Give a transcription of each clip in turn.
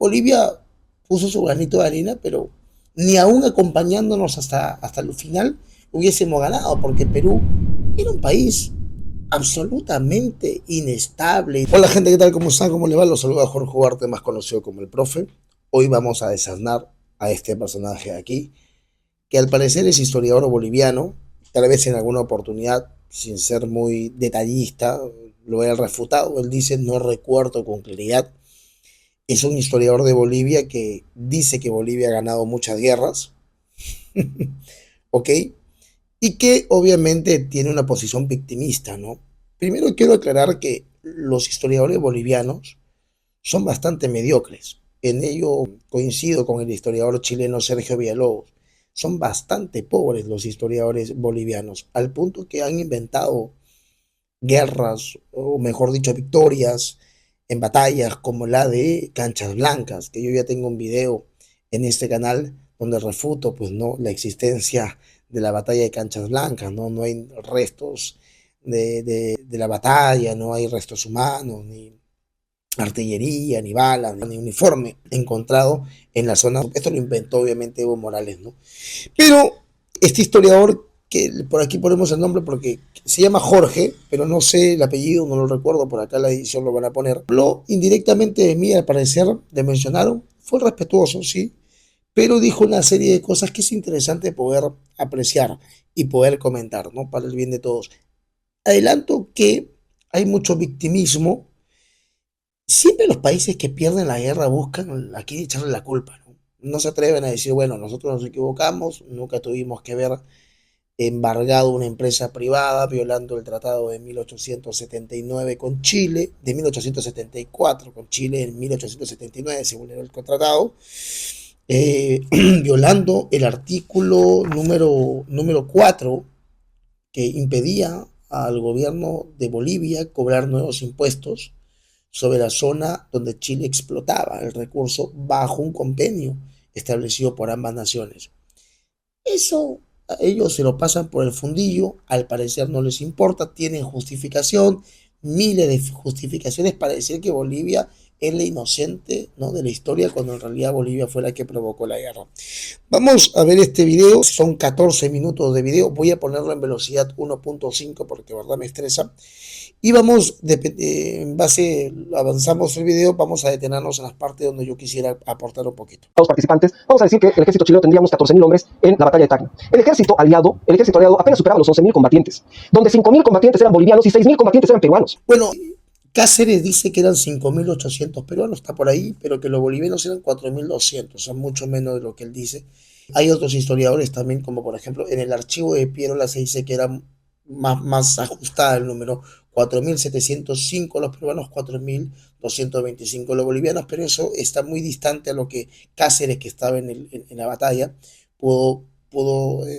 Bolivia puso su granito de arena, pero ni aún acompañándonos hasta el final hubiésemos ganado, porque Perú era un país absolutamente inestable. Hola gente, ¿qué tal? ¿Cómo están? ¿Cómo le va? Los saluda Jorge Huarte, más conocido como el Profe. Hoy vamos a desasnar a este personaje de aquí, que al parecer es historiador boliviano, tal vez en alguna oportunidad, sin ser muy detallista, lo he refutado. Él dice, no recuerdo con claridad. Es un historiador de Bolivia que dice que Bolivia ha ganado muchas guerras, ¿ok? Y que obviamente tiene una posición victimista, ¿no? Primero quiero aclarar que los historiadores bolivianos son bastante mediocres. En ello coincido con el historiador chileno Sergio Villalobos. Son bastante pobres los historiadores bolivianos, al punto que han inventado guerras, o mejor dicho, victorias en batallas como la de Canchas Blancas, que yo ya tengo un video en este canal donde refuto, pues, no, la existencia de la batalla de Canchas Blancas, no, no hay restos de la batalla, no hay restos humanos, ni artillería, ni balas, ni uniforme encontrado en la zona. Esto lo inventó obviamente Evo Morales, ¿no? Pero este historiador, que por aquí ponemos el nombre porque se llama Jorge, pero no sé el apellido, no lo recuerdo, por acá la edición lo van a poner. Habló indirectamente de mí, al parecer, le mencionaron, fue respetuoso, sí, pero dijo una serie de cosas que es interesante poder apreciar y poder comentar, ¿no? Para el bien de todos. Adelanto que hay mucho victimismo. Siempre los países que pierden la guerra buscan a quién echarle la culpa, ¿no? No se atreven a decir, bueno, nosotros nos equivocamos, nunca tuvimos que ver embargado una empresa privada, violando el tratado de 1879 con Chile, de 1874 con Chile, en 1879 se vulneró el tratado, violando el artículo número 4 que impedía al gobierno de Bolivia cobrar nuevos impuestos sobre la zona donde Chile explotaba el recurso bajo un convenio establecido por ambas naciones. Eso a ellos se lo pasan por el fundillo, al parecer no les importa, tienen justificación, miles de justificaciones para decir que Bolivia es la inocente, ¿no?, de la historia, cuando en realidad Bolivia fue la que provocó la guerra. Vamos a ver este video, son 14 minutos de video, voy a ponerlo en velocidad 1.5 porque de verdad me estresa. Y vamos, en base, avanzamos el video, vamos a detenernos en las partes donde yo quisiera aportar un poquito. Los participantes, vamos a decir que el ejército chileno tendríamos 14.000 hombres en la batalla de Tacna. El ejército aliado apenas superaba los 11.000 combatientes, donde 5.000 combatientes eran bolivianos y 6.000 combatientes eran peruanos. Bueno, Cáceres dice que eran 5.800 peruanos, está por ahí, pero que los bolivianos eran 4.200, o sea, mucho menos de lo que él dice. Hay otros historiadores también, como por ejemplo en el archivo de Pierola se dice que era más ajustada el número, 4.705 los peruanos, 4.225 los bolivianos, pero eso está muy distante a lo que Cáceres, que estaba en la batalla, pudo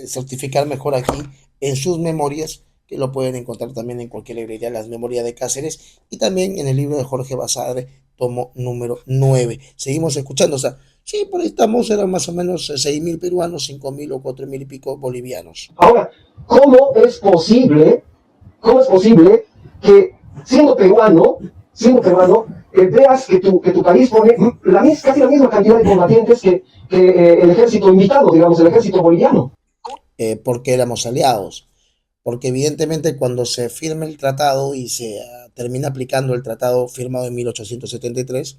certificar mejor aquí en sus memorias, que lo pueden encontrar también en cualquier librería, las memorias de Cáceres, y también en el libro de Jorge Basadre, tomo número 9. Seguimos escuchando, o sea, sí, por ahí estamos, eran más o menos 6.000 peruanos, 5.000 o 4.000 y pico bolivianos. Ahora, cómo es posible que siendo peruano, veas que tu país pone casi la misma cantidad de combatientes que el ejército invitado, digamos, el ejército boliviano? Porque éramos aliados, porque evidentemente cuando se firma el tratado y se termina aplicando el tratado firmado en 1873,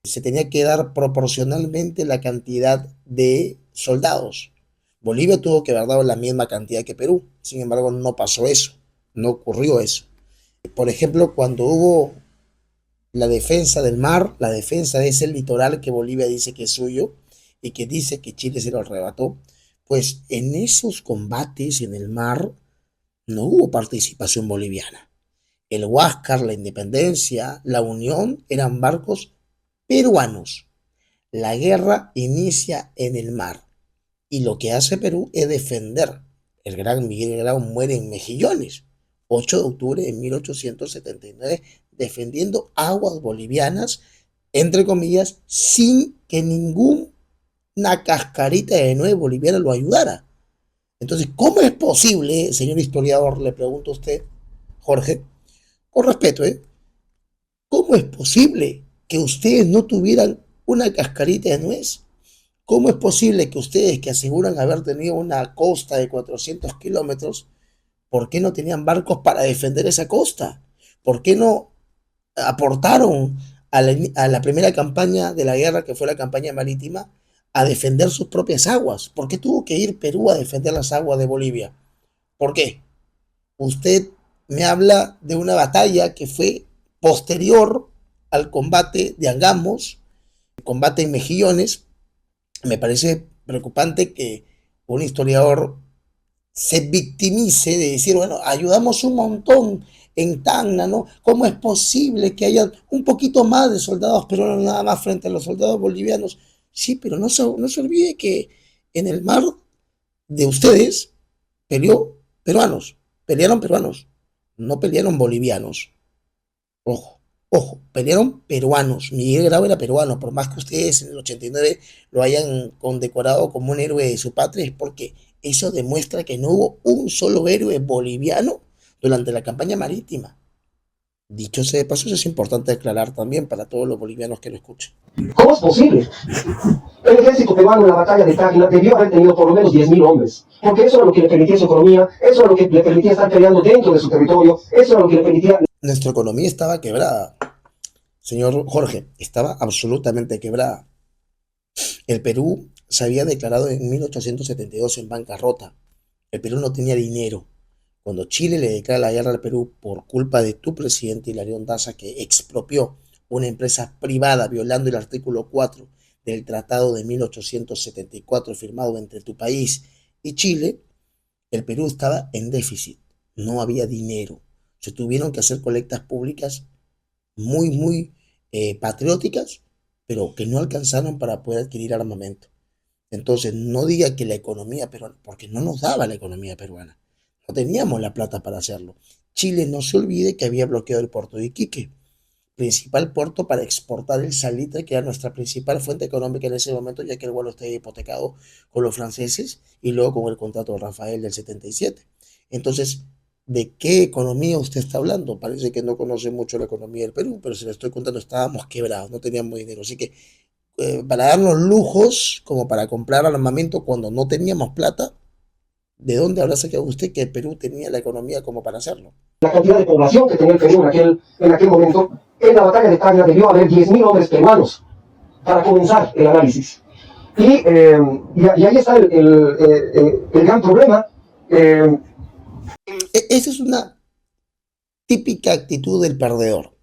se tenía que dar proporcionalmente la cantidad de soldados. Bolivia tuvo que haber dado la misma cantidad que Perú, sin embargo no pasó eso, no ocurrió eso. Por ejemplo, cuando hubo la defensa del mar, la defensa de ese litoral que Bolivia dice que es suyo y que dice que Chile se lo arrebató, pues en esos combates en el mar no hubo participación boliviana. El Huáscar, la Independencia, la Unión eran barcos peruanos. La guerra inicia en el mar y lo que hace Perú es defender. El gran Miguel Grau muere en Mejillones, 8 de octubre de 1879, defendiendo aguas bolivianas, entre comillas, sin que ninguna cascarita de nueve boliviana lo ayudara. Entonces, ¿cómo es posible, señor historiador, le pregunto a usted, Jorge, con respeto, ¿cómo es posible que ustedes no tuvieran una cascarita de nuez. ¿Cómo es posible que ustedes que aseguran haber tenido una costa de 400 kilómetros, por qué no tenían barcos para defender esa costa? ¿Por qué no aportaron a la primera campaña de la guerra, que fue la campaña marítima, a defender sus propias aguas? ¿Por qué tuvo que ir Perú a defender las aguas de Bolivia? ¿Por qué? Usted me habla de una batalla que fue posterior al combate de Angamos, el combate en Mejillones. Me parece preocupante que un historiador se victimice de decir, bueno, ayudamos un montón en Tacna, ¿no? ¿Cómo es posible que haya un poquito más de soldados peruanos nada más frente a los soldados bolivianos? Sí, pero no se olvide que en el mar de ustedes pelearon peruanos, no pelearon bolivianos. Ojo, ojo, pelearon peruanos. Miguel Grau era peruano, por más que ustedes en el 89 lo hayan condecorado como un héroe de su patria, es porque eso demuestra que no hubo un solo héroe boliviano durante la campaña marítima. Dicho sea de paso, eso es importante declarar también para todos los bolivianos que lo escuchen. ¿Cómo es posible? El ejército peruano en la batalla de Tacna debió haber tenido por lo menos 10.000 hombres, porque eso era lo que le permitía su economía, eso era lo que le permitía estar peleando dentro de su territorio, eso era lo que le permitía... Nuestra economía estaba quebrada, señor Jorge, estaba absolutamente quebrada. El Perú se había declarado en 1872 en bancarrota. El Perú no tenía dinero. Cuando Chile le declara la guerra al Perú por culpa de tu presidente Hilarión Daza, que expropió una empresa privada violando el artículo 4 del Tratado de 1874 firmado entre tu país y Chile, el Perú estaba en déficit, no había dinero. Se tuvieron que hacer colectas públicas muy patrióticas, pero que no alcanzaron para poder adquirir armamento. Entonces, no diga que la economía peruana, porque no nos daba la economía peruana. No teníamos la plata para hacerlo. Chile, no se olvide que había bloqueado el puerto de Iquique, principal puerto para exportar el salitre, que era nuestra principal fuente económica en ese momento, ya que el vuelo estaba hipotecado con los franceses y luego con el contrato de Rafael del 77. Entonces, ¿de qué economía usted está hablando? Parece que no conoce mucho la economía del Perú, pero se lo estoy contando, estábamos quebrados, no teníamos dinero. Así que para darnos lujos, como para comprar armamento cuando no teníamos plata, ¿de dónde habrá sacado usted que el Perú tenía la economía como para hacerlo? La cantidad de población que tenía el Perú en aquel momento, en la batalla de Tacna debió haber 10.000 hombres peruanos para comenzar el análisis. Y ahí está el gran problema. Esa es una típica actitud del perdedor.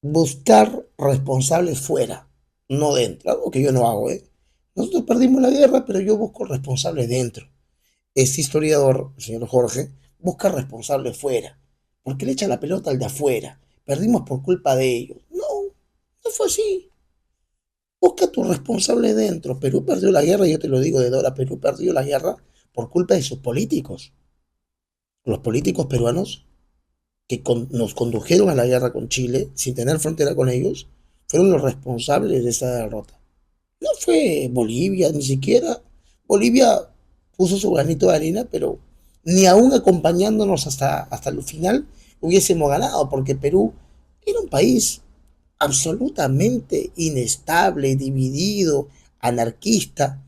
Buscar responsables fuera, no dentro. Algo que yo no hago, ¿eh? Nosotros perdimos la guerra, pero yo busco responsables dentro. Este historiador, el señor Jorge, busca responsables fuera. ¿Por qué le echa la pelota al de afuera? Perdimos por culpa de ellos. No, no fue así. Busca tu responsable dentro. Perú perdió la guerra, yo te lo digo de Dora, Perú perdió la guerra por culpa de sus políticos. Los políticos peruanos que nos condujeron a la guerra con Chile sin tener frontera con ellos fueron los responsables de esa derrota. No fue Bolivia, ni siquiera. Bolivia puso su granito de arena, pero ni aún acompañándonos hasta el final hubiésemos ganado, porque Perú era un país absolutamente inestable, dividido, anarquista.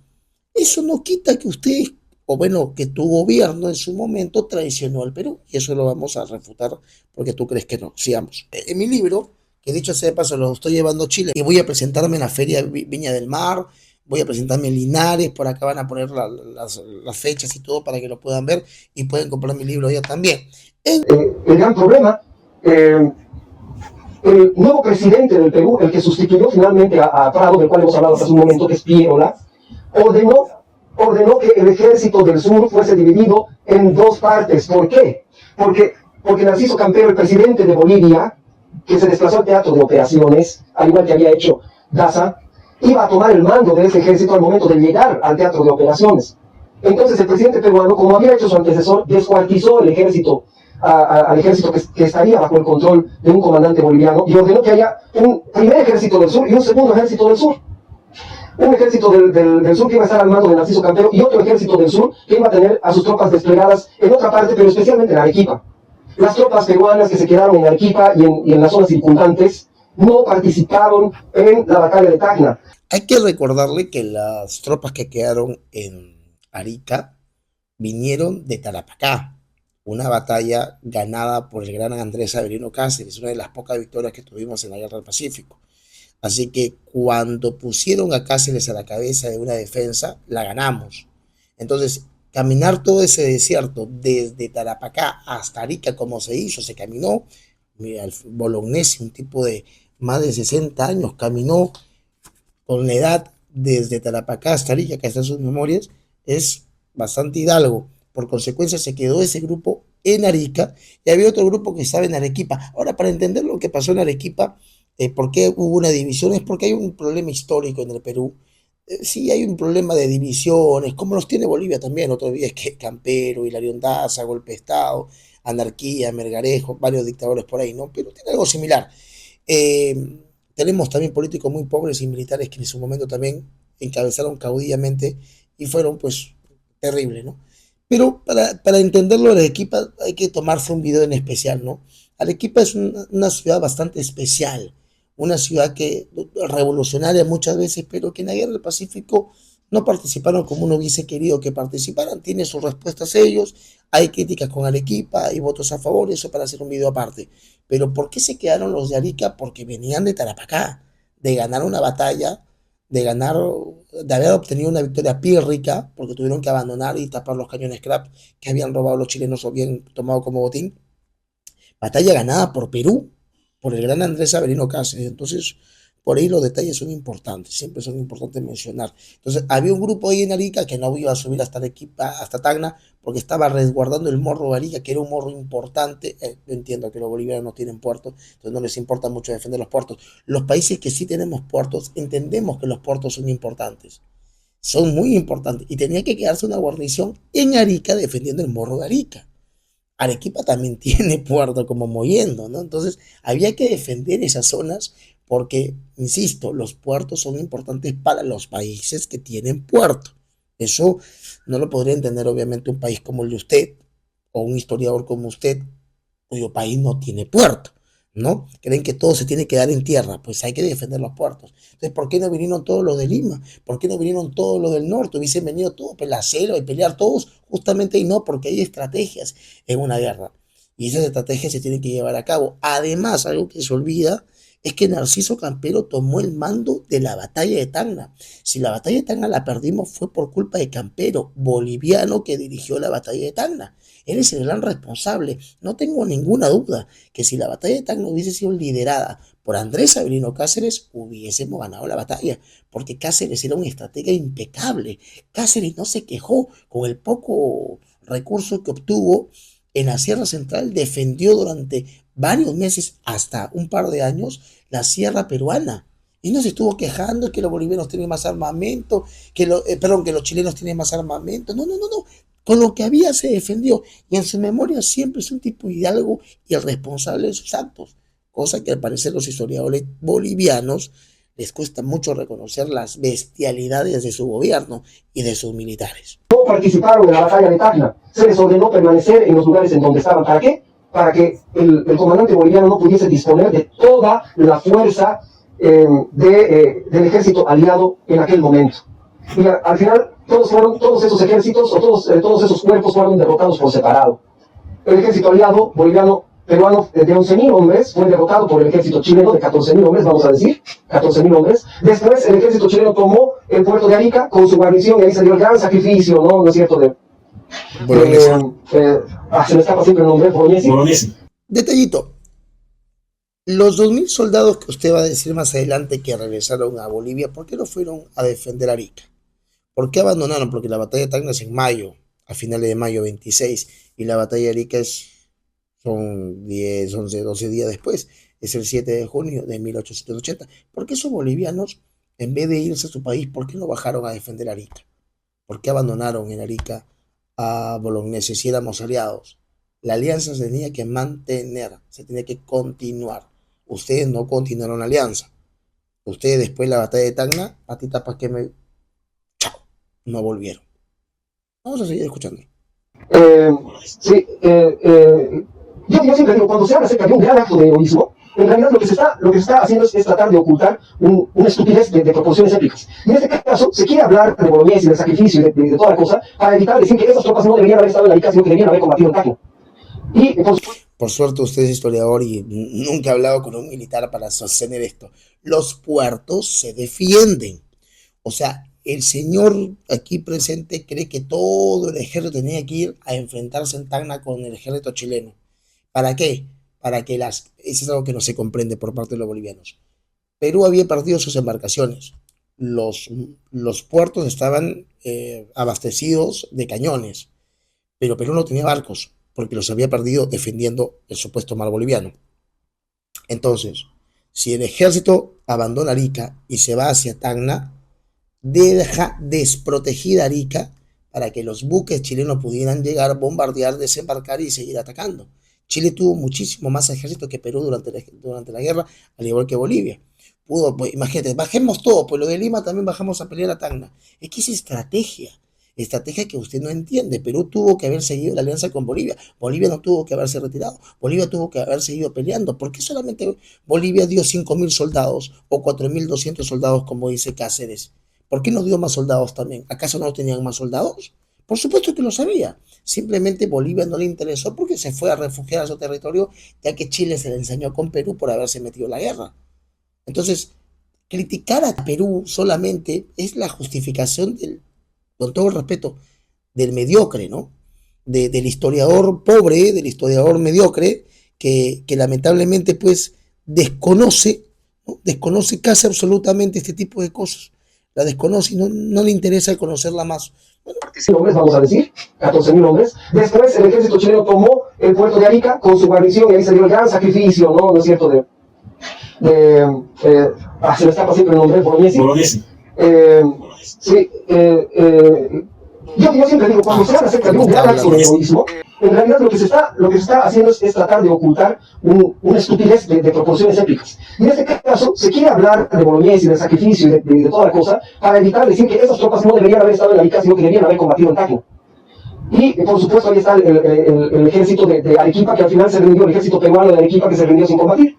Eso no quita que ustedes, o bueno, que tu gobierno en su momento traicionó al Perú, y eso lo vamos a refutar porque tú crees que no. Sigamos. En mi libro, que dicho sea de paso, lo estoy llevando a Chile, y voy a presentarme en la Feria Viña del Mar, voy a presentarme en Linares, por acá van a poner las fechas y todo para que lo puedan ver, y pueden comprar mi libro ya también. El gran problema, el nuevo presidente del Perú, el que sustituyó finalmente a Prado, del cual hemos hablado hace un momento, que es Piérola, ordenó que el ejército del sur fuese dividido en dos partes. ¿Por qué? Porque Narciso Campero, el presidente de Bolivia, que se desplazó al teatro de operaciones, al igual que había hecho Daza, iba a tomar el mando de ese ejército al momento de llegar al teatro de operaciones. Entonces el presidente peruano, como había hecho su antecesor, descuartizó el ejército, al ejército que estaría bajo el control de un comandante boliviano, y ordenó que haya un primer ejército del sur y un segundo ejército del sur. Un ejército del sur que iba a estar al mando de Narciso Campero y otro ejército del sur que iba a tener a sus tropas desplegadas en otra parte, pero especialmente en Arequipa. Las tropas peruanas que se quedaron en Arequipa y en las zonas circundantes no participaron en la batalla de Tacna. Hay que recordarle que las tropas que quedaron en Arica vinieron de Tarapacá, una batalla ganada por el gran Andrés Avelino Cáceres, una de las pocas victorias que tuvimos en la Guerra del Pacífico. Así que cuando pusieron a Cáceres a la cabeza de una defensa, la ganamos. Entonces, caminar todo ese desierto desde Tarapacá hasta Arica, como se hizo, se caminó. Mira, el Bolognesi, un tipo de más de 60 años, caminó con la edad desde Tarapacá hasta Arica, que están sus memorias, es bastante hidalgo. Por consecuencia, se quedó ese grupo en Arica y había otro grupo que estaba en Arequipa. Ahora, para entender lo que pasó en Arequipa, por qué hubo una división, es porque hay un problema histórico en el Perú. Sí, hay un problema de divisiones, como los tiene Bolivia también. Otro día es que Campero, Hilarión Daza, golpe de Estado, anarquía, Melgarejo, varios dictadores por ahí, ¿no? Pero tiene algo similar. Eh, Tenemos también políticos muy pobres y militares que en su momento también encabezaron caudillamente y fueron pues terribles, ¿no? Pero para entenderlo, Arequipa hay que tomarse un video en especial, ¿no? Arequipa es una ciudad bastante especial, una ciudad que revolucionaria muchas veces, pero que en la guerra del Pacífico no participaron como uno hubiese querido que participaran. Tiene sus respuestas ellos, hay críticas con Arequipa, hay votos a favor, eso para hacer un video aparte. Pero ¿por qué se quedaron los de Arica? Porque venían de Tarapacá, de ganar una batalla, de ganar, de haber obtenido una victoria pírrica, porque tuvieron que abandonar y tapar los cañones Crab que habían robado los chilenos o bien tomado como botín. Batalla ganada por Perú, por el gran Andrés Avelino Cáceres. Entonces, por ahí los detalles son importantes, siempre son importantes mencionar. Entonces, había un grupo ahí en Arica que no iba a subir hasta Arequipa, hasta Tacna, porque estaba resguardando el morro de Arica, que era un morro importante. Yo entiendo que los bolivianos no tienen puertos, entonces no les importa mucho defender los puertos. Los países que sí tenemos puertos, entendemos que los puertos son importantes. Son muy importantes. Y tenía que quedarse una guarnición en Arica defendiendo el morro de Arica. Arequipa también tiene puerto como moviendo, ¿no? Entonces había que defender esas zonas porque, insisto, los puertos son importantes para los países que tienen puerto. Eso no lo podría entender obviamente un país como el de usted o un historiador como usted, cuyo país no tiene puerto, ¿no? Creen que todo se tiene que dar en tierra, pues hay que defender los puertos. Entonces, ¿por qué no vinieron todos los de Lima? ¿Por qué no vinieron todos los del norte? Hubiesen venido todos pues, la selva y pelear todos, justamente y no, porque hay estrategias en una guerra. Y esas estrategias se tienen que llevar a cabo. Además, algo que se olvida es que Narciso Campero tomó el mando de la batalla de Tacna. Si la batalla de Tacna la perdimos fue por culpa de Campero, boliviano que dirigió la batalla de Tacna. Él es el gran responsable. No tengo ninguna duda que si la batalla de Tacna hubiese sido liderada por Andrés Avelino Cáceres, hubiésemos ganado la batalla, porque Cáceres era un estratega impecable. Cáceres no se quejó con el poco recurso que obtuvo en la Sierra Central, defendió durante varios meses, hasta un par de años, la sierra peruana. Y no se estuvo quejando que los bolivianos tienen más armamento, perdón, que los chilenos tienen más armamento. No, no, no, no. Con lo que había se defendió. Y en su memoria siempre es un tipo hidalgo y el responsable de sus actos. Cosa que al parecer los historiadores bolivianos les cuesta mucho reconocer las bestialidades de su gobierno y de sus militares. No participaron en la batalla de Tacna. Se les ordenó permanecer en los lugares en donde estaban. ¿Para qué? Para que el comandante boliviano no pudiese disponer de toda la fuerza del ejército aliado en aquel momento. Y al final, todos esos ejércitos, o todos esos cuerpos fueron derrotados por separado. El ejército aliado boliviano peruano de 11.000 hombres fue derrotado por el ejército chileno de 14.000 hombres, vamos a decir, 14.000 hombres. Después el ejército chileno tomó el puerto de Arica con su guarnición y ahí se dio el gran sacrificio, ¿no? ¿No es cierto? Se me escapa siempre el nombre, Bolognesi. Detallito. Los 2.000 soldados que usted va a decir más adelante que regresaron a Bolivia, ¿por qué no fueron a defender Arica? ¿Por qué abandonaron? Porque la batalla de Tacna es en mayo, a finales de mayo 26, y la batalla de Arica son 10, 11, 12 días después, es el 7 de junio de 1880. ¿Por qué esos bolivianos, en vez de irse a su país, por qué no bajaron a defender Arica? ¿Por qué abandonaron en Arica a Bolognesi si éramos aliados? La alianza se tenía que mantener, se tenía que continuar. Ustedes no continuaron la alianza. Ustedes después de la batalla de Tacna, patita para que me... Chao, no volvieron. Vamos a seguir escuchando. Sí, yo siempre digo, cuando se habla acerca de un gran acto de heroísmo, En realidad lo que se está haciendo es tratar de ocultar una estupidez de proporciones épicas. Y en este caso se quiere hablar de Bolognesi, del sacrificio y de toda la cosa, para evitar decir que esas tropas no deberían haber estado en Arica, sino que deberían haber combatido en Tacna. Y por suerte usted es historiador y nunca ha hablado con un militar para sostener esto. Los puertos se defienden. O sea, el señor aquí presente cree que todo el ejército tenía que ir a enfrentarse en Tacna con el ejército chileno. ¿Para qué? Para que eso es algo que no se comprende por parte de los bolivianos. Perú había perdido sus embarcaciones. Los, los puertos estaban abastecidos de cañones, pero Perú no tenía barcos porque los había perdido defendiendo el supuesto mar boliviano. Entonces, si el ejército abandona Arica y se va hacia Tacna, deja desprotegida Arica para que los buques chilenos pudieran llegar, bombardear, desembarcar y seguir atacando. Chile tuvo muchísimo más ejército que Perú durante la guerra, al igual que Bolivia. Pudo, pues, imagínate, bajemos todo, pues lo de Lima también bajamos a pelear a Tacna. Es que es estrategia que usted no entiende. Perú tuvo que haber seguido la alianza con Bolivia. Bolivia no tuvo que haberse retirado. Bolivia tuvo que haber seguido peleando. ¿Por qué solamente Bolivia dio 5.000 soldados o 4.200 soldados, como dice Cáceres? ¿Por qué no dio más soldados también? ¿Acaso no tenían más soldados? Por supuesto que lo sabía. Simplemente Bolivia no le interesó porque se fue a refugiar a su territorio, ya que Chile se le ensañó con Perú por haberse metido en la guerra. Entonces, criticar a Perú solamente es la justificación con todo el respeto, del mediocre, ¿no? Del historiador pobre, del historiador mediocre, que lamentablemente pues desconoce, ¿no? Desconoce casi absolutamente este tipo de cosas. La desconoce y no le interesa conocerla más. Bueno, hombres, vamos a decir, 14.000 hombres. Después el ejército chileno tomó el puerto de Arica con su guarnición y ahí se dio el gran sacrificio, ¿no? ¿No es cierto? Se me escapa siempre el nombre, Bolognesi. Sí, yo siempre digo, cuando se habla acerca de un gran acto de heroísmo, en realidad lo que se está haciendo es tratar de ocultar una estupidez de proporciones épicas. Y en este caso se quiere hablar de Bolognesi, del sacrificio y de toda la cosa, para evitar decir que esas tropas no deberían haber estado en Arica, sino que deberían haber combatido en Tacna. Y por supuesto ahí está el ejército de Arequipa, que al final se rindió, el ejército peruano de Arequipa que se rindió sin combatir.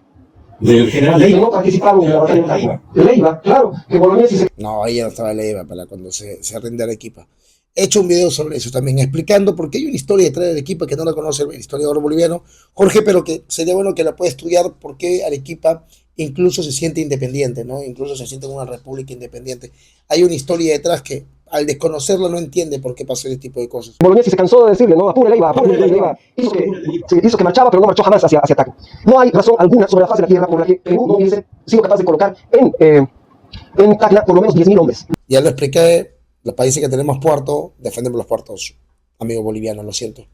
Del general Leiva. No participaron en la batalla de Tacna. Leiva, claro, que Bolognesi se... No, ahí ya no estaba Leiva para cuando se rinde Arequipa. He hecho un video sobre eso también, explicando por qué hay una historia detrás de Arequipa que no la conoce el historiador boliviano, Jorge, pero que sería bueno que la pueda estudiar, por qué Arequipa incluso se siente independiente, ¿no? Incluso se siente una república independiente. Hay una historia detrás que al desconocerla no entiende por qué pasó ese tipo de cosas. Bolognesi se cansó de decirle, ¿no? Apure Leiva. Hizo que marchaba, pero no marchó jamás hacia Tacna. No hay razón alguna sobre la faz de la tierra por la que Perú no hubiese sido capaz de colocar en Tacna por lo menos 10.000 hombres. Ya lo expliqué. Los países que tenemos puerto, defendemos los puertos, amigos bolivianos, lo siento.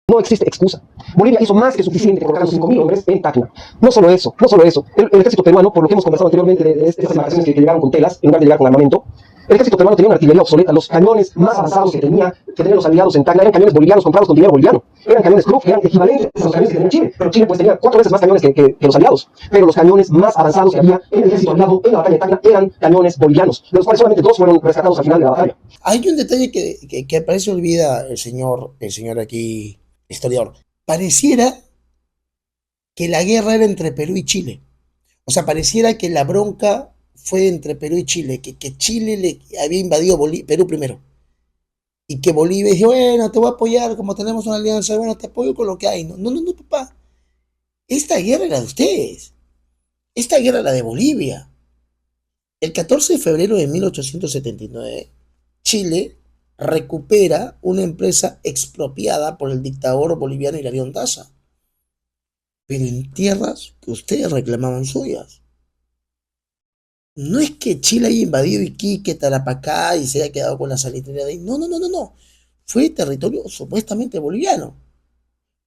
No existe excusa. Bolivia hizo más que suficiente colocando 5.000 hombres en Tacna. No solo eso. El ejército peruano, por lo que hemos conversado anteriormente de estas embarcaciones que llegaron con telas, en lugar de llegar con armamento, el ejército peruano tenía una artillería obsoleta. Los cañones más avanzados que tenían los aliados en Tacna eran cañones bolivianos comprados con dinero boliviano. Eran cañones Krupp, eran equivalentes a los cañones que tenía Chile. Pero Chile pues tenía 4 veces más cañones que los aliados. Pero los cañones más avanzados que había en el ejército aliado en la batalla de Tacna eran cañones bolivianos, de los cuales solamente 2 fueron rescatados al final de la batalla. Hay un detalle que parece olvida el señor aquí, historiador. Pareciera que la guerra era entre Perú y Chile. O sea, pareciera que la bronca fue entre Perú y Chile, que Chile le había invadido Perú primero. Y que Bolivia dijo, bueno, te voy a apoyar, como tenemos una alianza, bueno, te apoyo con lo que hay. No, papá. Esta guerra era de ustedes. Esta guerra era de Bolivia. El 14 de febrero de 1879, Chile recupera una empresa expropiada por el dictador boliviano Hilarión Daza, pero en tierras que ustedes reclamaban suyas. No es que Chile haya invadido Iquique, Tarapacá y se haya quedado con la salitrería de ahí. No. Fue territorio supuestamente boliviano.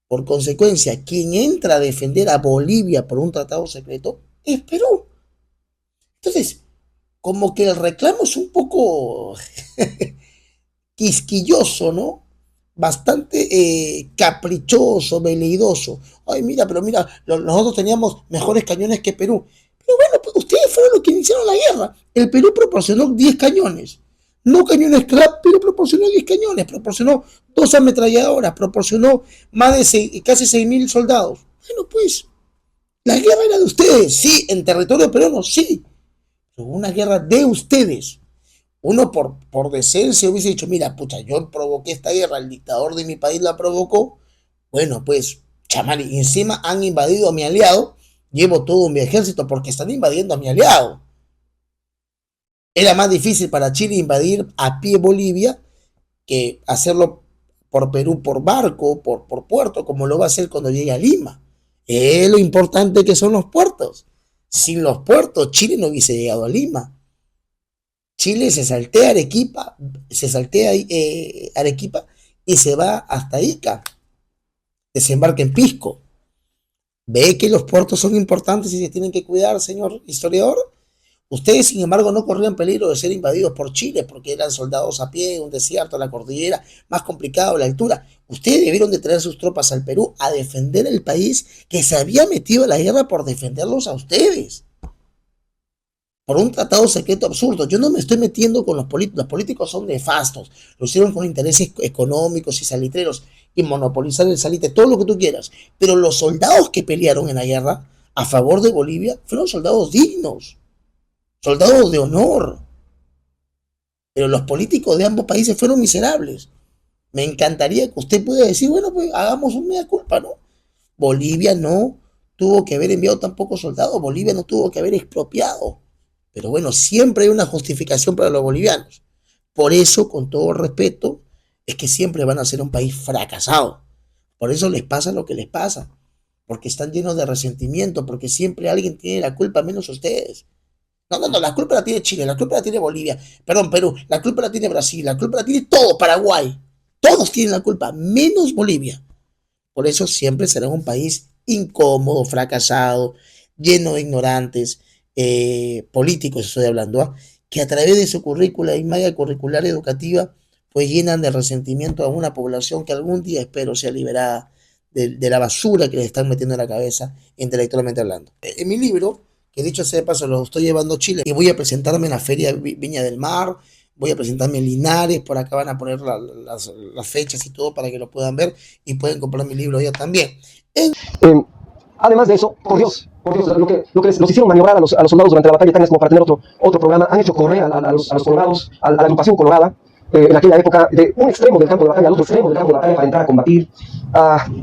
Por consecuencia, quien entra a defender a Bolivia por un tratado secreto es Perú. Entonces, como que el reclamo es un poco quisquilloso, ¿no? Bastante caprichoso, veleidoso. Ay, pero mira, nosotros teníamos mejores cañones que Perú. Pero bueno, pues ustedes fueron los que iniciaron la guerra. El Perú proporcionó 10 cañones. No cañones Krupp, pero proporcionó 10 cañones. Proporcionó 2 ametralladoras. Proporcionó casi 6.000 soldados. Bueno, pues, La guerra era de ustedes, sí, en territorio peruano, sí, pero una guerra de ustedes. Uno por decencia hubiese dicho, mira, pucha, yo provoqué esta guerra, el dictador de mi país la provocó, bueno, pues, chamar, y encima han invadido a mi aliado, llevo todo mi ejército porque están invadiendo a mi aliado. Era más difícil para Chile invadir a pie Bolivia que hacerlo por Perú por barco, por puerto, como lo va a hacer cuando llegue a Lima. Es lo importante que son los puertos. Sin los puertos, Chile no hubiese llegado a Lima. Chile se saltea Arequipa, Arequipa y se va hasta Ica, desembarca en Pisco. Ve que los puertos son importantes y se tienen que cuidar, señor historiador. Ustedes, sin embargo, no corrían peligro de ser invadidos por Chile porque eran soldados a pie, un desierto, la cordillera, más complicado, la altura. Ustedes debieron de traer sus tropas al Perú a defender el país que se había metido en la guerra por defenderlos a ustedes. Por un tratado secreto absurdo. Yo no me estoy metiendo con los políticos son nefastos, lo hicieron con intereses económicos y salitreros y monopolizar el salite, todo lo que tú quieras. Pero los soldados que pelearon en la guerra a favor de Bolivia fueron soldados dignos, soldados de honor. Pero los políticos de ambos países fueron miserables. Me encantaría que usted pudiera decir, bueno, pues hagamos un mea culpa, ¿no? Bolivia no tuvo que haber enviado tampoco soldados, Bolivia no tuvo que haber expropiado. Pero bueno, siempre hay una justificación para los bolivianos. Por eso, con todo respeto, es que siempre van a ser un país fracasado. Por eso les pasa lo que les pasa. Porque están llenos de resentimiento, porque siempre alguien tiene la culpa, menos ustedes. No, no, no, la culpa la tiene Chile, la culpa la tiene Bolivia, perdón, Perú, la culpa la tiene Brasil, la culpa la tiene todo, Paraguay. Todos tienen la culpa, menos Bolivia. Por eso siempre será un país incómodo, fracasado, lleno de ignorantes, políticos estoy hablando, ¿eh? Que a través de su currícula y malla curricular educativa, pues llenan de resentimiento a una población que algún día espero sea liberada de la basura que les están metiendo en la cabeza, intelectualmente hablando. En mi libro, que dicho sea de paso, lo estoy llevando a Chile y voy a presentarme en la Feria Viña del Mar, voy a presentarme en Linares, por acá van a poner las fechas y todo para que lo puedan ver y pueden comprar mi libro ya también. En... Además de eso, por Dios, lo que los hicieron maniobrar a los soldados durante la batalla, tan es como para tener otro programa, han hecho correr a los colorados, a la agrupación colorada, en aquella época, de un extremo del campo de batalla al otro extremo del campo de batalla para entrar a combatir.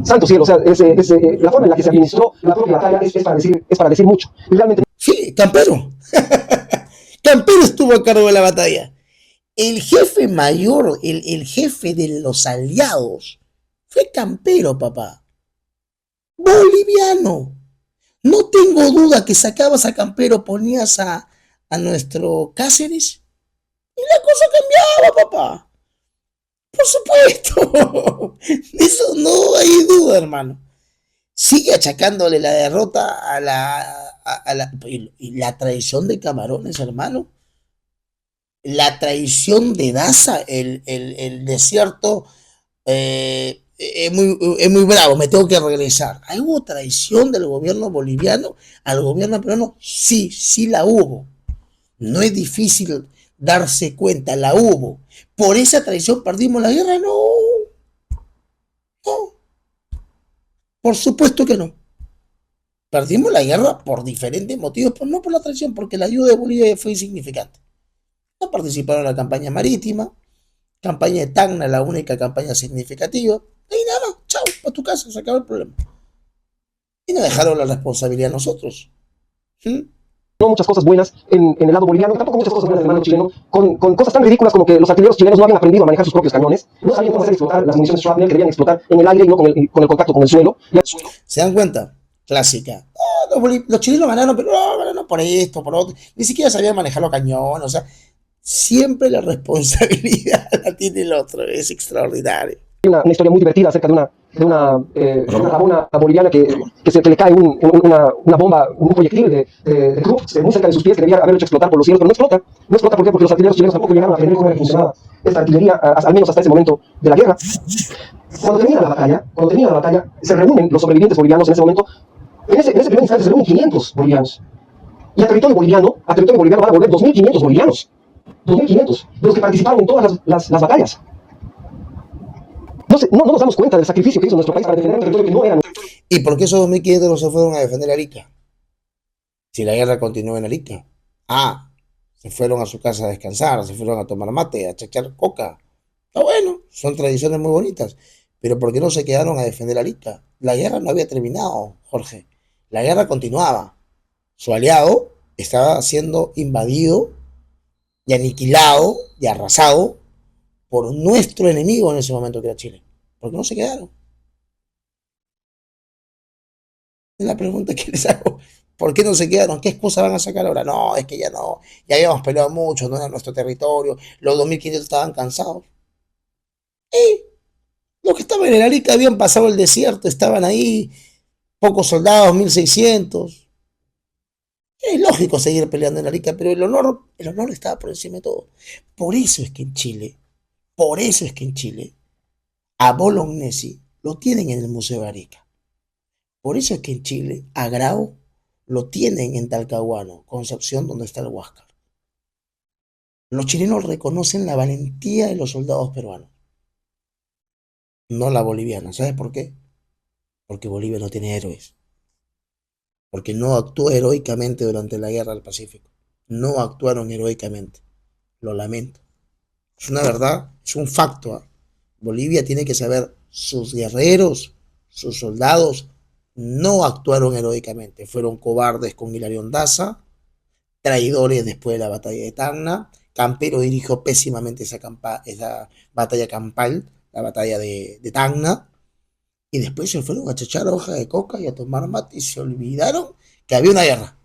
Santo cielo, o sea, la forma en la que se administró la propia batalla es para decir mucho. Y realmente... Sí, Campero. Campero estuvo a cargo de la batalla. El jefe mayor, el jefe de los aliados, fue Campero, papá. Boliviano. No tengo duda que sacabas a Campero, ponías a nuestro Cáceres y la cosa cambiaba, papá. Por supuesto. De eso no hay duda, hermano. Sigue achacándole la derrota y la traición de Camarones, hermano. La traición de Daza, el desierto, es muy bravo, me tengo que regresar. ¿Hay hubo traición del gobierno boliviano al gobierno peruano? Sí, sí la hubo. No es difícil darse cuenta, la hubo. ¿Por esa traición perdimos la guerra? No. No. Por supuesto que no. Perdimos la guerra por diferentes motivos, pero no por la traición, porque la ayuda de Bolivia fue insignificante. No participaron en la campaña marítima, campaña de Tacna, la única campaña significativa, y nada más, chao, para tu casa, se acabó el problema. Y nos dejaron la responsabilidad a nosotros. No muchas cosas buenas en el lado boliviano, tampoco muchas cosas buenas en el lado chileno, con cosas tan ridículas como que los artilleros chilenos no habían aprendido a manejar sus propios cañones, no sabían cómo hacer explotar las municiones shrapnel que debían explotar en el aire y no con el contacto con el suelo. ¿Se dan cuenta? Clásica. Oh, los chilenos ganaron, pero no, ganaron por esto, por otro. Ni siquiera sabían manejar los cañones, o sea, siempre la responsabilidad la tiene el otro, es extraordinario. Una historia muy divertida acerca de una rabona boliviana que le cae una bomba, un proyectil de Krupp muy cerca de sus pies que debía haberlo hecho explotar por los cielos, pero no explota. No explota ¿por qué? Porque los artilleros chilenos tampoco llegaron a aprender cómo funcionaba esta artillería, al menos hasta ese momento de la guerra. Cuando termina la batalla, se reúnen los sobrevivientes bolivianos en ese momento. En ese primer instante se reúnen 500 bolivianos. Y a territorio boliviano van a volver 2.500 bolivianos. 2.500, de los que participaron en todas las batallas. No nos damos cuenta del sacrificio que hizo nuestro país para defender un territorio que no era. ¿Y por qué esos 2.500 no se fueron a defender Arica? Si la guerra continuó en Arica. Ah, se fueron a su casa a descansar, se fueron a tomar mate, a chachar coca. Está bueno, son tradiciones muy bonitas. Pero ¿por qué no se quedaron a defender Arica? La guerra no había terminado, Jorge. La guerra continuaba. Su aliado estaba siendo invadido y aniquilado y arrasado por nuestro enemigo en ese momento que era Chile. ¿Por qué no se quedaron? Es la pregunta que les hago. ¿Por qué no se quedaron? ¿Qué excusa van a sacar ahora? No, es que ya no, ya habíamos peleado mucho, no era nuestro territorio, los 2.500 estaban cansados. Y los que estaban en Arica habían pasado el desierto, estaban ahí, pocos soldados, 1.600. Es lógico seguir peleando en Arica, pero el honor estaba por encima de todo. Por eso es que en Chile, por eso es que en Chile, a Bolognesi lo tienen en el Museo de Arica. Por eso es que en Chile, a Grau lo tienen en Talcahuano, Concepción, donde está el Huáscar. Los chilenos reconocen la valentía de los soldados peruanos, no la boliviana. ¿Sabes por qué? Porque Bolivia no tiene héroes. Porque no actuó heroicamente durante la guerra del Pacífico. No actuaron heroicamente. Lo lamento. Es una verdad, es un facto. ¿Eh? Bolivia tiene que saber, sus guerreros, sus soldados, no actuaron heroicamente. Fueron cobardes con Hilarión Daza, traidores después de la batalla de Tacna. Campero dirigió pésimamente esa batalla campal, la batalla de Tacna. Y después se fueron a chachar hoja de coca y a tomar mate y se olvidaron que había una guerra.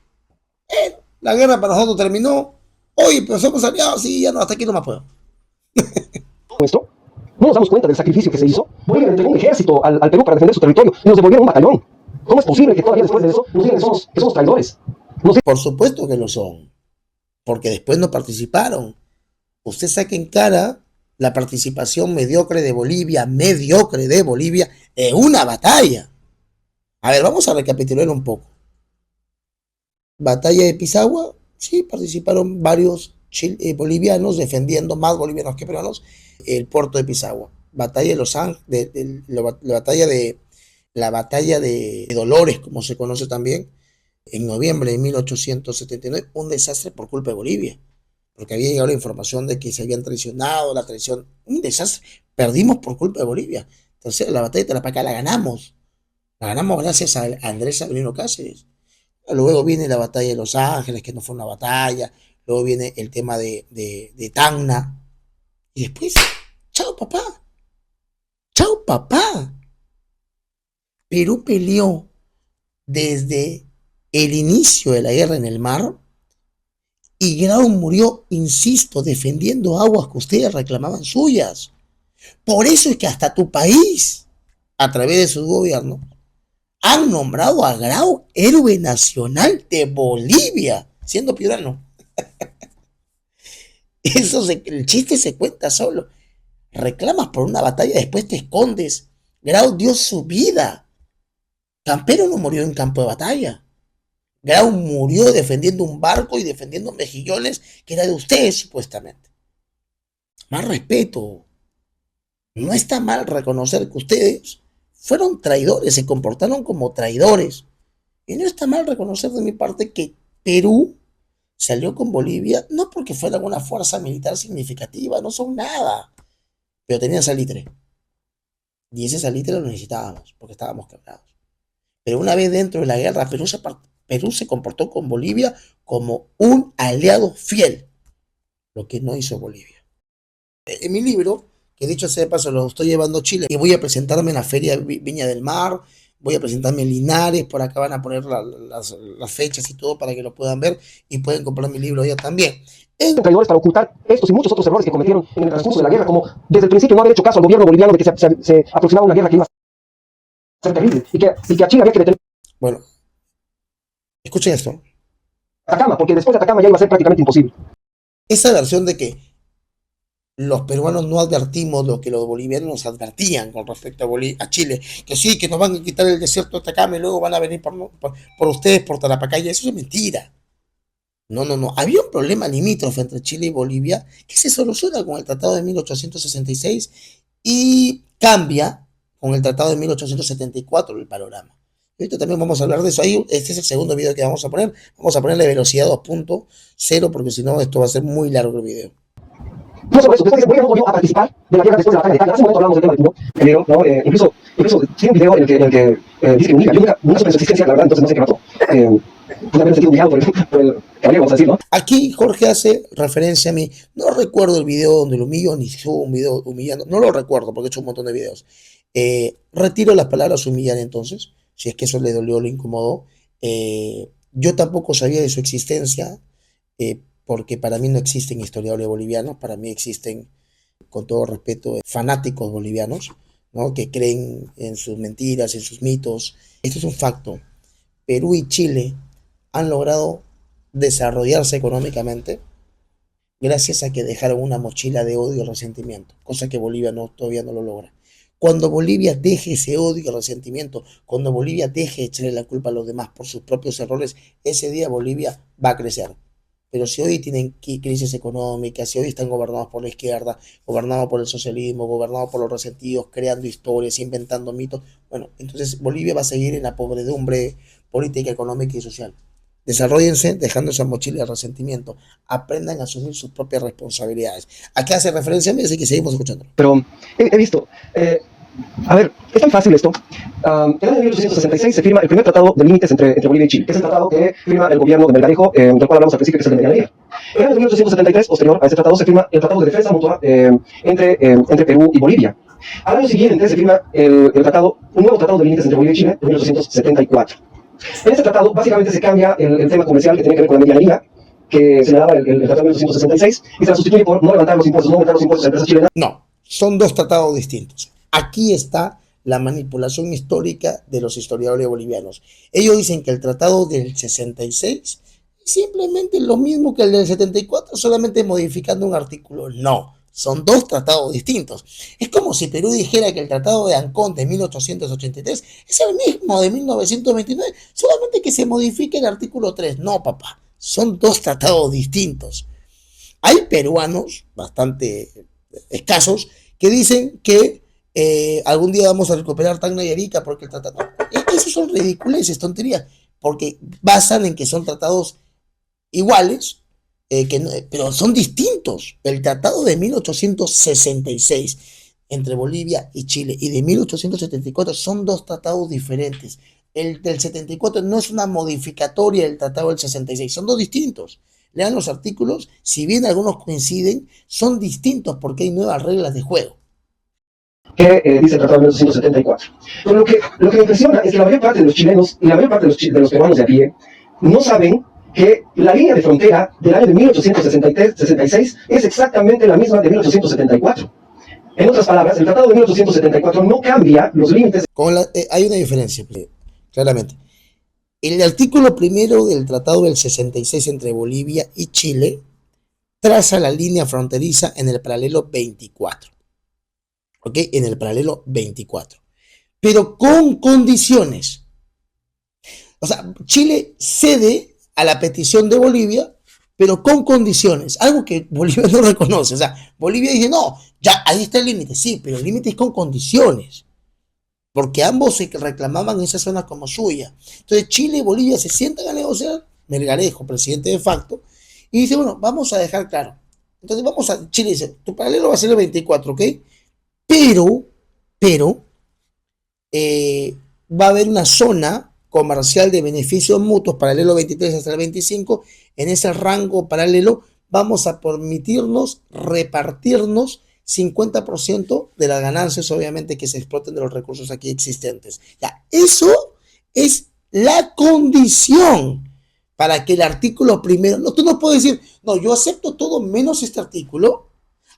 La guerra para nosotros terminó. Oye, pero somos aliados y ya no, hasta aquí no más puedo. Nuestro, no nos damos cuenta del sacrificio que se hizo. Bolivia entregó un ejército al Perú para defender su territorio y nos devolvieron un batallón. ¿Cómo es posible que todavía después de eso nos digan que somos traidores? Por supuesto que lo son, porque después no participaron. Usted saca en cara la participación mediocre de Bolivia en una batalla. A ver, vamos a recapitular un poco. Batalla de Pisagua, sí, participaron varios bolivianos defendiendo, más bolivianos que peruanos, el puerto de Pisagua. Batalla de Los Ángeles, la batalla de Dolores, como se conoce también, en noviembre de 1879, un desastre por culpa de Bolivia, porque había llegado la información de que se habían traicionado, la traición, un desastre, perdimos por culpa de Bolivia. Entonces la batalla de Tarapacá la ganamos gracias a Andrés Sabino Cáceres. Luego viene la batalla de Los Ángeles, que no fue una batalla, luego viene el tema de Tacna, y después, chao papá, chao papá. Perú peleó desde el inicio de la guerra en el mar y Grau murió, insisto, defendiendo aguas que ustedes reclamaban suyas. Por eso es que hasta tu país, a través de su gobierno, han nombrado a Grau héroe nacional de Bolivia, siendo piurano. El chiste se cuenta solo. Reclamas por una batalla, después te escondes. Grau dio su vida. Campero no murió en campo de batalla. Grau murió defendiendo un barco y defendiendo mejillones que era de ustedes, supuestamente. Más respeto. No está mal reconocer que ustedes fueron traidores, se comportaron como traidores. Y no está mal reconocer de mi parte que Perú salió con Bolivia, no porque fuera una fuerza militar significativa, no son nada, pero tenían salitre. Y ese salitre lo necesitábamos, porque estábamos quebrados. Pero una vez dentro de la guerra, Perú se comportó con Bolivia como un aliado fiel, lo que no hizo Bolivia. En mi libro, que dicho sea de paso, lo estoy llevando a Chile, y voy a presentarme en la Feria Viña del Mar, voy a presentarme en Linares, por acá van a poner las fechas y todo para que lo puedan ver y pueden comprar mi libro ya también. Traidores para ocultar estos y muchos otros errores que cometieron en el transcurso de la guerra, como desde el principio no haber hecho caso al gobierno boliviano de que se aproximaba una guerra que iba a ser terrible y que a Chile había que detener. Bueno, escuchen esto. Atacama, porque después de Atacama ya iba a ser prácticamente imposible. Esa versión de que los peruanos no advertimos lo que los bolivianos nos advertían con respecto a Chile, que sí, que nos van a quitar el desierto de Atacama y luego van a venir por ustedes por Tarapacaya, eso es mentira. No, no, no. Había un problema limítrofe entre Chile y Bolivia que se soluciona con el Tratado de 1866 y cambia con el Tratado de 1874 el panorama. Ahorita también vamos a hablar de eso. Ahí, este es el segundo video que vamos a poner. Vamos a ponerle velocidad 2.0 porque si no esto va a ser muy largo el video. No solo eso, después de que Bolivia no volvió a participar de la guerra después de la batalla de Cali. Hace un momento hablamos del tema del tumor, pero ¿no? Incluso tiene un video en el que dice que Bolivia, yo nunca supe su existencia, la verdad, entonces no sé qué pasó. Pues también me sentí humillado por el caballero, vamos a decir, ¿no? Aquí Jorge hace referencia a mí. No recuerdo el video donde lo humillo, ni subo un video humillando. No lo recuerdo porque he hecho un montón de videos. Retiro las palabras humillar entonces, si es que eso le dolió o le incomodó. Yo tampoco sabía de su existencia, porque para mí no existen historiadores bolivianos, para mí existen, con todo respeto, fanáticos bolivianos, ¿no? Que creen en sus mentiras, en sus mitos. Esto es un facto. Perú y Chile han logrado desarrollarse económicamente gracias a que dejaron una mochila de odio y resentimiento, cosa que Bolivia todavía no lo logra. Cuando Bolivia deje ese odio y resentimiento, cuando Bolivia deje de echarle la culpa a los demás por sus propios errores, ese día Bolivia va a crecer. Pero si hoy tienen crisis económicas, si hoy están gobernados por la izquierda, gobernados por el socialismo, gobernados por los resentidos, creando historias, inventando mitos, bueno, entonces Bolivia va a seguir en la podredumbre política, económica y social. Desarróllense dejando esa mochila de resentimiento. Aprendan a asumir sus propias responsabilidades. Acá hace referencia a mí, así que seguimos escuchando. Pero he visto, a ver, es tan fácil esto. En el año 1866 se firma el primer tratado de límites entre Bolivia y Chile, que es el tratado que firma el gobierno de Melgarejo, del cual hablamos al principio, que es el de Medianía. En el año 1873, posterior a este tratado, se firma el tratado de defensa mutua entre Perú y Bolivia. Al año siguiente se firma un nuevo tratado de límites entre Bolivia y Chile, en 1874. En este tratado, básicamente, se cambia el tema comercial que tiene que ver con la medianía, que señalaba el tratado de 1866, y se la sustituye por no levantar los impuestos, no aumentar los impuestos a empresas chilenas. No, son dos tratados distintos. Aquí está la manipulación histórica de los historiadores bolivianos. Ellos dicen que el tratado del 66 es simplemente lo mismo que el del 74, solamente modificando un artículo. No, son dos tratados distintos. Es como si Perú dijera que el tratado de Ancón de 1883 es el mismo de 1929, solamente que se modifica el artículo 3. No, papá, son dos tratados distintos. Hay peruanos bastante escasos que dicen que algún día vamos a recuperar Tacna y Arica porque el tratado... Esos son ridiculeces, tonterías, porque basan en que son tratados iguales, pero son distintos. El tratado de 1866 entre Bolivia y Chile y de 1874 son dos tratados diferentes. El del 74 no es una modificatoria del tratado del 66, son dos distintos. Lean los artículos, si bien algunos coinciden, son distintos porque hay nuevas reglas de juego. Que dice el Tratado de 1974. Pero lo que me impresiona es que la mayor parte de los chilenos y la mayor parte de los peruanos de a pie no saben que la línea de frontera del año de 1866 es exactamente la misma de 1874. En otras palabras, el Tratado de 1874 no cambia los límites. Hay una diferencia, claramente. El artículo primero del Tratado del 66 entre Bolivia y Chile traza la línea fronteriza en el paralelo 24. ¿Ok? En el paralelo 24. Pero con condiciones. O sea, Chile cede a la petición de Bolivia, pero con condiciones. Algo que Bolivia no reconoce. O sea, Bolivia dice, no, ya ahí está el límite. Sí, pero el límite es con condiciones. Porque ambos se reclamaban esa zona como suya. Entonces Chile y Bolivia se sientan a negociar, Melgarejo, presidente de facto, y dice, bueno, vamos a dejar claro. Entonces Chile dice, tu paralelo va a ser el 24, ¿ok? Pero, va a haber una zona comercial de beneficios mutuos, paralelo 23 hasta el 25, en ese rango paralelo vamos a permitirnos repartirnos 50% de las ganancias, obviamente, que se exploten de los recursos aquí existentes. Ya, eso es la condición para que el artículo primero, no, tú no puedes decir, no, yo acepto todo menos este artículo.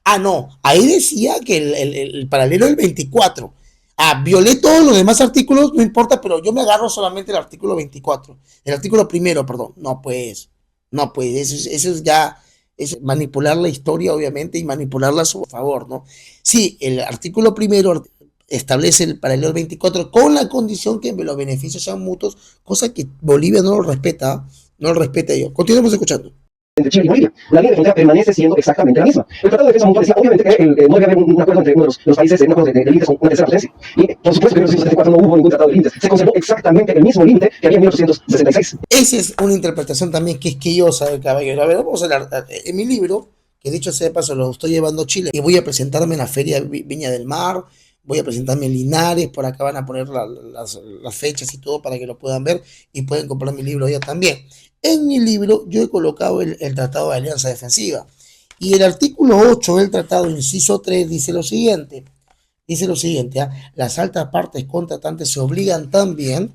Ah, no, ahí decía que el paralelo del 24. Ah, violé todos los demás artículos, no importa, pero yo me agarro solamente el artículo 24. El artículo primero, perdón. No, pues, eso es ya es manipular la historia, obviamente, y manipularla a su favor, ¿no? Sí, el artículo primero establece el paralelo 24 con la condición que los beneficios sean mutuos, cosa que Bolivia no lo respeta yo. Continuemos escuchando. entre Chile y Bolivia. La línea de frontera permanece siendo exactamente la misma. El Tratado de Defensa Mutua decía, obviamente, que no debe haber un acuerdo entre uno de los países, un acuerdo de límites con una tercera potencia. Y, por supuesto, que en 1974 no hubo ningún tratado de límites. Se conservó exactamente el mismo límite que había en 1866. Esa es una interpretación también quisquillosa del caballero. A ver, vamos a hablar. En mi libro, que dicho sea de paso, lo estoy llevando a Chile y voy a presentarme en la Feria Viña del Mar, voy a presentarme en Linares, por acá van a poner las fechas y todo para que lo puedan ver y pueden comprar mi libro ya también. En mi libro yo he colocado el Tratado de Alianza Defensiva y el artículo 8 del tratado, inciso 3, dice lo siguiente, las altas partes contratantes se obligan también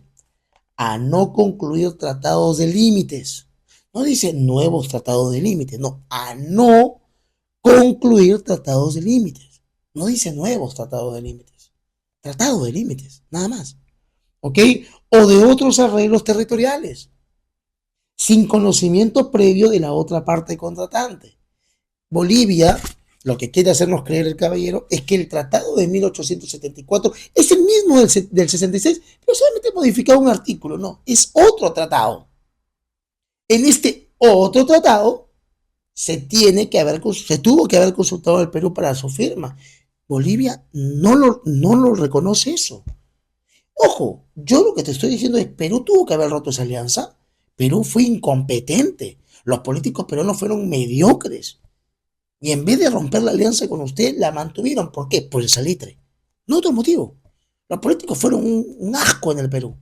a no concluir tratados de límites. No dice nuevos tratados de límites, no, a no concluir tratados de límites. No dice nuevos tratados de límites. Tratados de límites, nada más. ¿Ok? O de otros arreglos territoriales, sin conocimiento previo de la otra parte contratante. Bolivia, lo que quiere hacernos creer el caballero, es que el tratado de 1874 es el mismo del 66, pero solamente modificado un artículo. No, es otro tratado. En este otro tratado se tuvo que haber consultado al Perú para su firma. Bolivia no lo reconoce eso. Ojo, yo lo que te estoy diciendo es, Perú tuvo que haber roto esa alianza. Perú fue incompetente. Los políticos peruanos fueron mediocres. Y en vez de romper la alianza con usted, la mantuvieron. ¿Por qué? Por el salitre. No otro motivo. Los políticos fueron un asco en el Perú.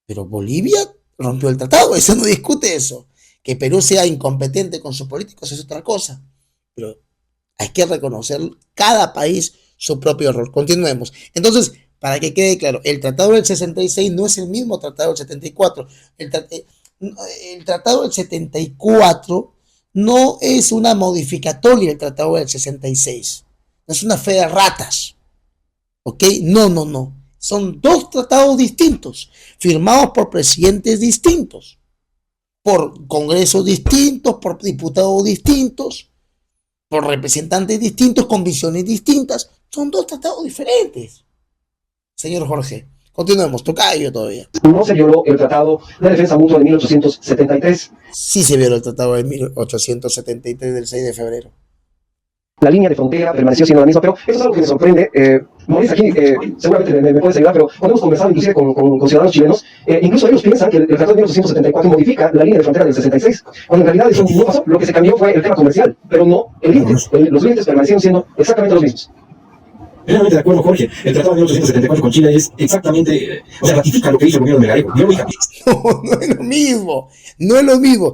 Pero Bolivia rompió el tratado. Eso no discute eso. Que Perú sea incompetente con sus políticos es otra cosa. Pero hay que reconocer cada país su propio error. Continuemos. Entonces, para que quede claro, el tratado del 66 no es el mismo tratado del 74. El tratado del 74 no es una modificatoria del tratado del 66. No es una fe de ratas. ¿Ok? No. Son dos tratados distintos, firmados por presidentes distintos, por congresos distintos, por diputados distintos, por representantes distintos, con visiones distintas. Son dos tratados diferentes. Señor Jorge, continuemos, tocayo todavía. No se violó el Tratado de Defensa Mutua de 1873. Sí se violó el tratado de 1873 del 6 de febrero. La línea de frontera permaneció siendo la misma, pero eso es algo que me sorprende. Maurice, aquí seguramente me puedes ayudar, pero cuando hemos conversado inclusive con ciudadanos chilenos, incluso ellos piensan que el Tratado de 1874 modifica la línea de frontera del 66, cuando en realidad eso no pasó. Lo que se cambió fue el tema comercial, pero no el límite. Los límites permanecieron siendo exactamente los mismos. Plenamente de acuerdo, Jorge. El Tratado de 1874 con Chile es exactamente, ratifica lo que hizo el gobierno de Melgarejo. No es lo mismo, no es lo mismo.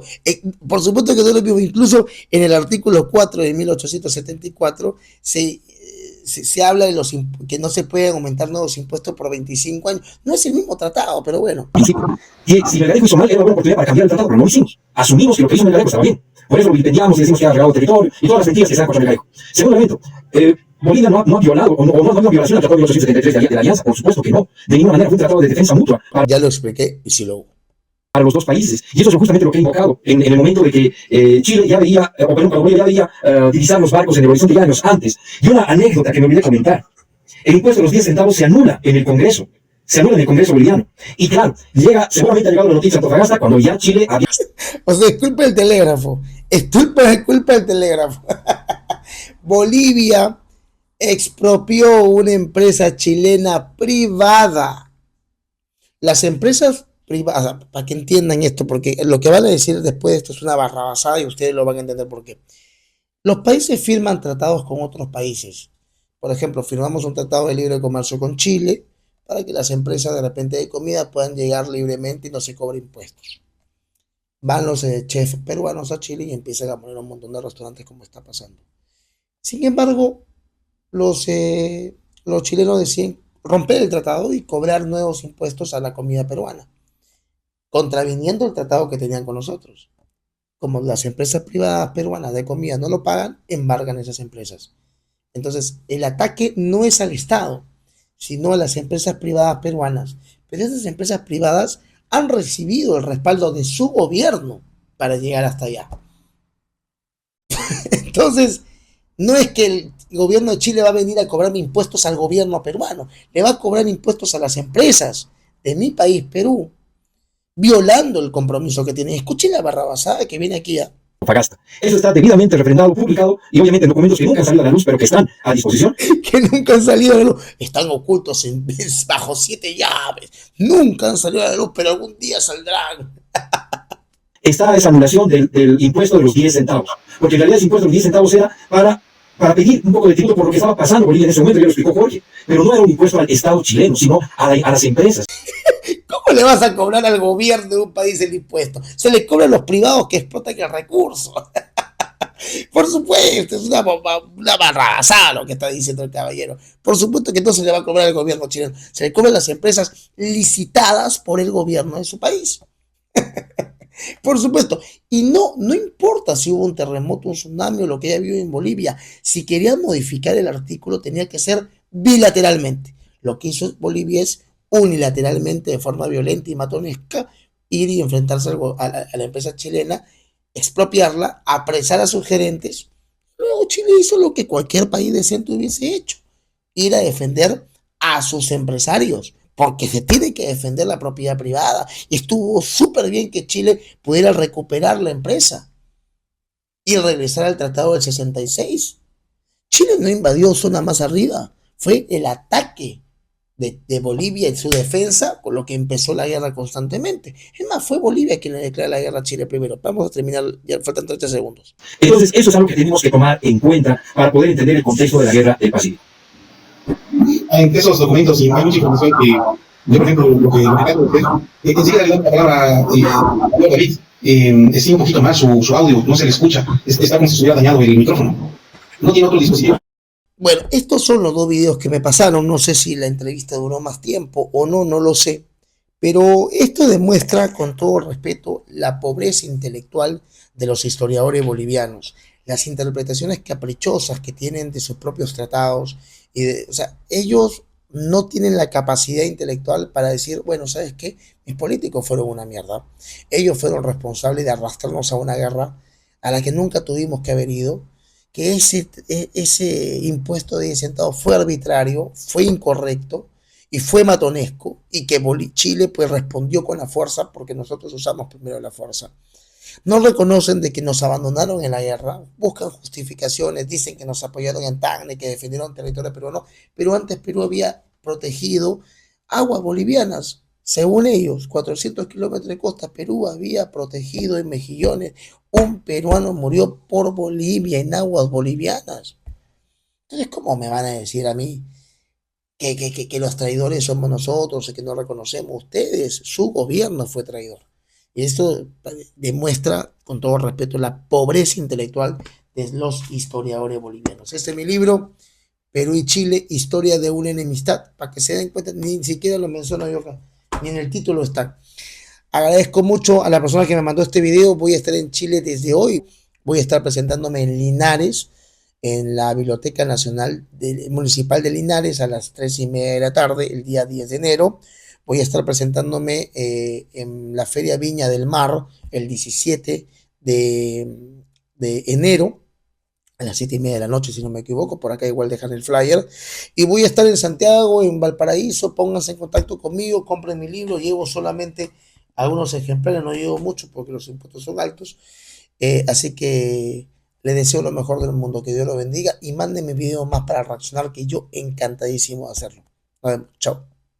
Por supuesto que no es lo mismo. Incluso en el artículo 4 de 1874 se habla de que no se pueden aumentar nuevos impuestos por 25 años. No es el mismo tratado, pero bueno. Sí. Y si Melgarejo hizo mal, era una buena oportunidad para cambiar el tratado, pero no lo hicimos. Asumimos que lo que hizo Melgarejo estaba bien. Por eso lo vilipendiamos y decimos que ha regado territorio y todas las mentiras que se dan contra Melgarejo. Segundo elemento, Bolivia no ha violado, o no ha habido violación al Tratado de 1873 de la Alianza, por supuesto que no. De ninguna manera fue un tratado de defensa mutua. Ya lo expliqué y sí lo hubo. Para los dos países. Y eso es justamente lo que he invocado en el momento de que Chile ya veía, o Perú, cuando Bolivia ya veía divisar los barcos en el horizonte ya años antes. Y una anécdota que me olvidé comentar. El impuesto de los 10 centavos se anula en el Congreso. Se anula en el Congreso boliviano. Y claro, seguramente ha llegado la noticia a Antofagasta cuando ya Chile había... O sea, es culpa del telégrafo. Es culpa del telégrafo. Bolivia expropió una empresa chilena privada. Las empresas privadas, para que entiendan esto, porque lo que van a decir después de esto es una barrabasada y ustedes lo van a entender por qué. Los países firman tratados con otros países. Por ejemplo, firmamos un tratado de libre comercio con Chile para que las empresas de repente de comida puedan llegar libremente y no se cobren impuestos. Van los chefs peruanos a Chile y empiezan a poner un montón de restaurantes como está pasando. Sin embargo, los chilenos deciden romper el tratado y cobrar nuevos impuestos a la comida peruana, contraviniendo el tratado que tenían con nosotros. Como las empresas privadas peruanas de comida no lo pagan, embargan esas empresas. Entonces, el ataque no es al Estado, sino a las empresas privadas peruanas. Pero esas empresas privadas han recibido el respaldo de su gobierno para llegar hasta allá. Entonces, no es que el gobierno de Chile va a venir a cobrarme impuestos al gobierno peruano, le va a cobrar impuestos a las empresas de mi país, Perú, violando el compromiso que tiene. Escuchen la barrabasada que viene aquí. Antofagasta. Eso está debidamente refrendado, publicado y obviamente en documentos que nunca han salido a la luz, pero que están a disposición. Que nunca han salido a la luz. Están ocultos bajo 7 llaves. Nunca han salido a la luz, pero algún día saldrán. Está esa anulación del impuesto de los 10 centavos. Porque en realidad ese impuesto de los 10 centavos era para pedir un poco de tributo por lo que estaba pasando en Bolivia en ese momento, ya lo explicó Jorge. Pero no era un impuesto al Estado chileno, sino a las empresas. ¿Cómo le vas a cobrar al gobierno de un país el impuesto? Se le cobra a los privados que explotan el recurso. Por supuesto, es una barrabasada lo que está diciendo el caballero. Por supuesto que no se le va a cobrar al gobierno chileno, se le cobran a las empresas licitadas por el gobierno de su país. Por supuesto, y no importa si hubo un terremoto, un tsunami o lo que haya habido en Bolivia, si querían modificar el artículo tenía que ser bilateralmente. Lo que hizo Bolivia es unilateralmente, de forma violenta y matonesca, ir y enfrentarse a la empresa chilena, expropiarla, apresar a sus gerentes. Luego Chile hizo lo que cualquier país decente hubiese hecho, ir a defender a sus empresarios, porque se tiene que defender la propiedad privada. Y estuvo súper bien que Chile pudiera recuperar la empresa y regresar al Tratado del 66. Chile no invadió zona más arriba, fue el ataque de Bolivia en su defensa, con lo que empezó la guerra constantemente. Es más, fue Bolivia quien le declara la guerra a Chile primero. Vamos a terminar, ya faltan 30 segundos. Entonces, eso es algo que tenemos que tomar en cuenta para poder entender el contexto de la guerra del Pacífico. En esos documentos y hay mucha información que, yo por ejemplo, lo que tengo enseguida le doy la palabra a David. Sí, un poquito más su audio, no se le escucha, está como si estuviera dañado el micrófono. No tiene otro dispositivo. Bueno, estos son los dos videos que me pasaron. No sé si la entrevista duró más tiempo o no, no lo sé. Pero esto demuestra, con todo respeto, la pobreza intelectual de los historiadores bolivianos. Las interpretaciones caprichosas que tienen de sus propios tratados. O sea, ellos no tienen la capacidad intelectual para decir, bueno, ¿sabes qué? Mis políticos fueron una mierda. Ellos fueron responsables de arrastrarnos a una guerra a la que nunca tuvimos que haber ido, que ese impuesto de 10 centavos fue arbitrario, fue incorrecto y fue matonesco, y que Chile pues respondió con la fuerza porque nosotros usamos primero la fuerza. No reconocen de que nos abandonaron en la guerra, buscan justificaciones, dicen que nos apoyaron en Tacna, que defendieron territorio peruano, pero antes Perú había protegido aguas bolivianas. Según ellos, 400 kilómetros de costa, Perú había protegido en Mejillones. Un peruano murió por Bolivia en aguas bolivianas. Entonces, ¿cómo me van a decir a mí que los traidores somos nosotros y que no reconocemos ustedes? Su gobierno fue traidor. Y esto demuestra, con todo respeto, la pobreza intelectual de los historiadores bolivianos. Este es mi libro, Perú y Chile, historia de una enemistad. Para que se den cuenta, ni siquiera lo menciono yo acá, ni en el título está. Agradezco mucho a la persona que me mandó este video. Voy a estar en Chile desde hoy. Voy a estar presentándome en Linares, en la Biblioteca Nacional Municipal de Linares, a las 3:30 de la tarde, el día 10 de enero. Voy a estar presentándome en la Feria Viña del Mar el 17 de enero, a las 7:30 de la noche, si no me equivoco. Por acá igual dejan el flyer. Y voy a estar en Santiago, en Valparaíso. Pónganse en contacto conmigo, compren mi libro. Llevo solamente algunos ejemplares, no llevo mucho porque los impuestos son altos. Así que les deseo lo mejor del mundo. Que Dios lo bendiga y mándenme videos más para reaccionar, que yo encantadísimo de hacerlo. Nos vemos. Chao.